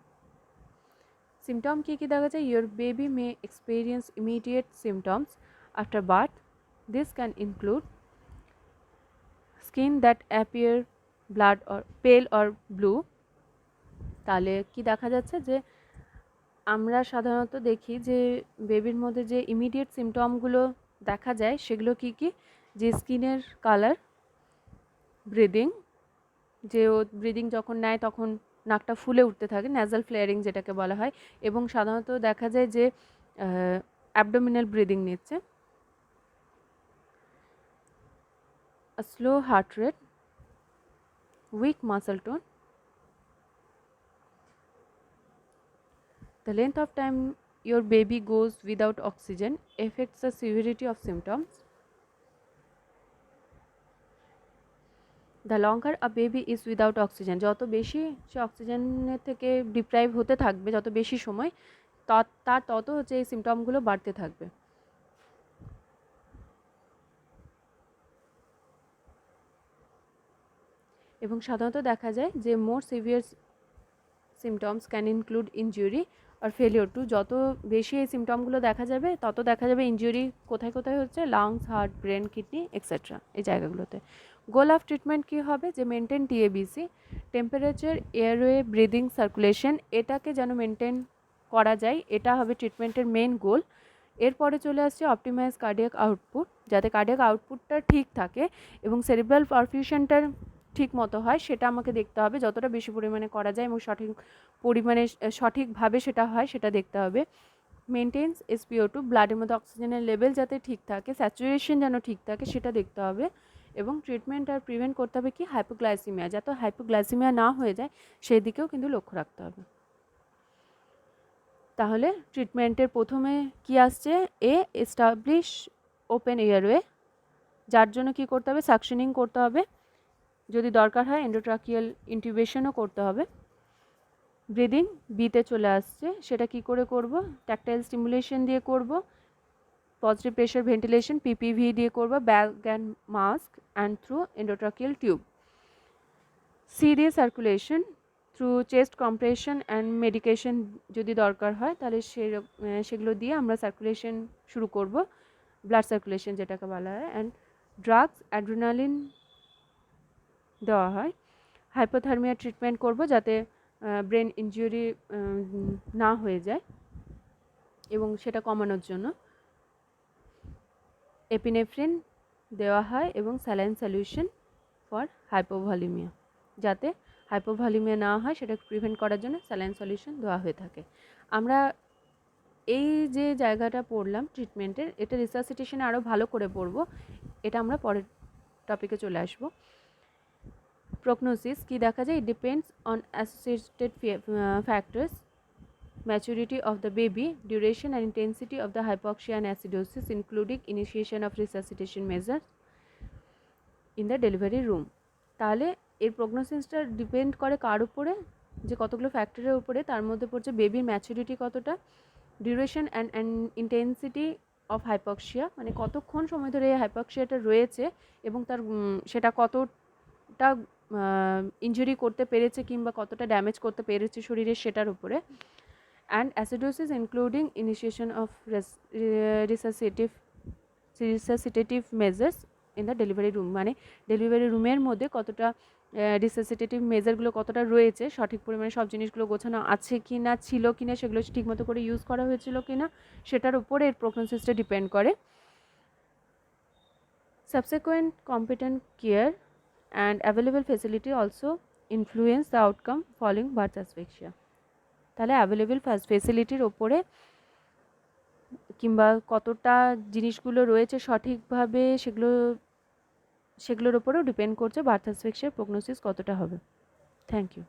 সিমটম কী কী দেখা যায়? Your baby May experience immediate symptoms after birth, this can include skin that appear blood or পেল অর ব্লু। তাহলে কি দেখা যাচ্ছে যে আমরা সাধারণত দেখি যে বেবির মধ্যে যে ইমিডিয়েট সিমটমগুলো দেখা যায় সেগুলো কি কি? যে স্কিনের কালার, ব্রিদিং, যে ও ব্রিদিং যখন নেয় তখন নাকটা ফুলে উঠতে থাকে, ন্যাজাল ফ্লেয়ারিং যেটাকে বলা হয়, এবং সাধারণত দেখা যায় যে অ্যাবডোমিনাল ব্রিদিং নিচ্ছে, slow heart rate, weak muscle tone. The length of time your baby goes without oxygen affects the severity of symptoms. The longer a baby is without oxygen, যত বেশি সে অক্সিজেনের থেকে ডিপ্রাইভ হতে থাকবে, যত বেশি সময় তার তত হচ্ছে এই সিমটমগুলো বাড়তে থাকবে। এবং সাধারণত দেখা যায় যে more severe symptoms can include injury or failure too. যত বেশি এই সিমটমগুলো দেখা যাবে তত দেখা যাবে ইনজুরি কোথায় কোথায় হচ্ছে, lungs, heart, brain, kidney etcetera এই জায়গাগুলোতে। গোল অফ ট্রিটমেন্ট কী হবে? যে maintain TABC, temperature, airway, breathing, circulation, এটাকে যেন মেনটেন করা যায়, এটা হবে ট্রিটমেন্টের মেন গোল। এরপরে চলে আসছে অপটিমাইজ কার্ডিয়াক আউটপুট, যাতে কার্ডিয়াক আউটপুটটা ঠিক থাকে এবং সেরিব্রাল পারফিউশনটার ঠিক মতো হয় সেটা আমাকে দেখতে হবে, যতটা বেশি পরিমাণে করা যায় এবং সঠিক পরিমাণে সঠিকভাবে সেটা হয় সেটা দেখতে হবে। মেনটেন্স SpO2, ব্লাডের মধ্যে অক্সিজেনের লেভেল যাতে ঠিক থাকে, স্যাচুরেশন যেন ঠিক থাকে সেটা দেখতে হবে। এবং ট্রিটমেন্ট আর প্রিভেন্ট করতে হবে কি হাইপোগ্লাইসিমিয়া, যাতে হাইপোগ্লাইসিমিয়া না হয়ে যায় সেই দিকেও কিন্তু লক্ষ্য রাখতে হবে। তাহলে ট্রিটমেন্টের প্রথমে কি আসছে, এস্টাবলিশ ওপেন এয়ারওয়ে, যার জন্য কি করতে হবে, সাকশনিং করতে হবে, যদি দরকার হয় এন্ডোট্রাকিয়াল ইন্টিউবেশনও করতে হবে। ব্রিদিং বিতে চলে আসছে, সেটা কি করে করব, ট্যাকটাইল স্টিমুলেশন দিয়ে করব, পজিটিভ প্রেশার ভেন্টিলেশন PPV দিয়ে করব, bag and mask and through endotracheal tube. C দিয়ে circulation through chest compression and medication যদি দরকার হয় তাহলে সেগুলো দিয়ে আমরা সার্কুলেশন শুরু করব, ব্লাড সার্কুলেশন যেটাকে বলা হয়। অ্যান্ড ড্রাগস অ্যাড্রিনালিন দেওয়া হয়। হাইপোথার্মিয়া ট্রিটমেন্ট করব যাতে ব্রেন ইনজুরি না হয়ে যায় এবং সেটা কমানোর জন্য এপিনেফ্রিন দেওয়া হয় এবং স্যালাইন সলিউশন ফর হাইপোভলিমিয়া, যাতে হাইপোভলিমিয়া না হয় সেটাকে প্রিভেন্ট করার জন্য স্যালাইন সলিউশন দেওয়া হয়ে থাকে। আমরা এই যে জায়গাটা পড়লাম ট্রিটমেন্টের, এটা রিসাসিটেশনে আরও ভালো করে পড়ব, এটা আমরা পরের টপিকে চলে আসবো। প্রগনোসিস কি দেখা যায়, it depends on associated factors, maturity of the baby, duration and intensity of the hypoxia and acidosis, including initiation of resuscitation measures in the delivery room. তাহলে এর প্রগনোসিসটা ডিপেন্ড করে কার উপরে, যে কতগুলো ফ্যাক্টরের উপরে, তার মধ্যে পড়ছে বেবির ম্যাচুরিটি কতটা, duration and intensity of hypoxia, মানে কতক্ষণ সময় ধরে এই হাইপক্সিয়াটা রয়েছে এবং তার সেটা কতটা ইনজুরি করতে পেরেছে কিংবা কতটা ড্যামেজ করতে পেরেছে শরীরের সেটার উপরে। And acidosis including initiation of resuscitative measures in the delivery room, মানে ডেলিভারি রুমের মধ্যে কতটা রিসাসিটেটিভ মেজারগুলো কতটা রয়েছে, সঠিক পরিমাণে সব জিনিসগুলো গোছানো আছে কি না, ছিল কি না, সেগুলো ঠিকমতো করে ইউজ করা হয়েছিল কি না, সেটার উপরে এর প্রগনোসিসটা ডিপেন্ড করে। Subsequent competent care and available facility also influence the outcome following birth asphyxia. তাহলে অ্যাভেলেবেল ফেসিলিটির ওপরে কিংবা কতটা জিনিসগুলো রয়েছে সঠিকভাবে সেগুলোর ওপরেও ডিপেন্ড করছে বার্থ অ্যাসফিক্সিয়ার প্রগনোসিস কতটা হবে। Thank you.